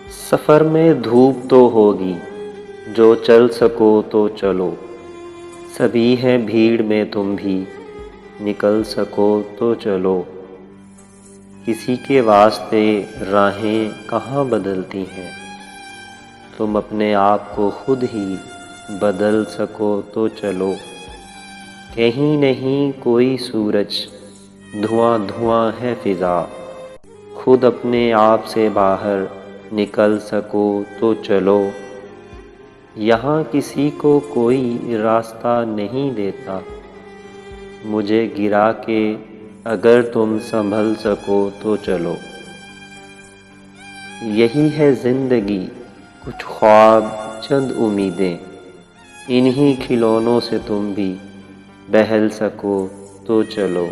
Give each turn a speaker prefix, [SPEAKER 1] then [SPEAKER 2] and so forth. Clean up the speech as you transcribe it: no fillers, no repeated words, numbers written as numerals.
[SPEAKER 1] सफ़र में धूप तो होगी, जो चल सको तो चलो। सभी हैं भीड़ में, तुम भी निकल सको तो चलो। किसी के वास्ते राहें कहाँ बदलती हैं, तुम अपने आप को खुद ही बदल सको तो चलो। कहीं नहीं कोई सूरज, धुआं धुआं है फ़िज़ा, खुद अपने आप से बाहर निकल सको तो चलो। यहाँ किसी को कोई रास्ता नहीं देता, मुझे गिरा के अगर तुम संभल सको तो चलो। यही है ज़िंदगी, कुछ ख्वाब चंद उम्मीदें, इन्हीं खिलौनों से तुम भी बहल सको तो चलो।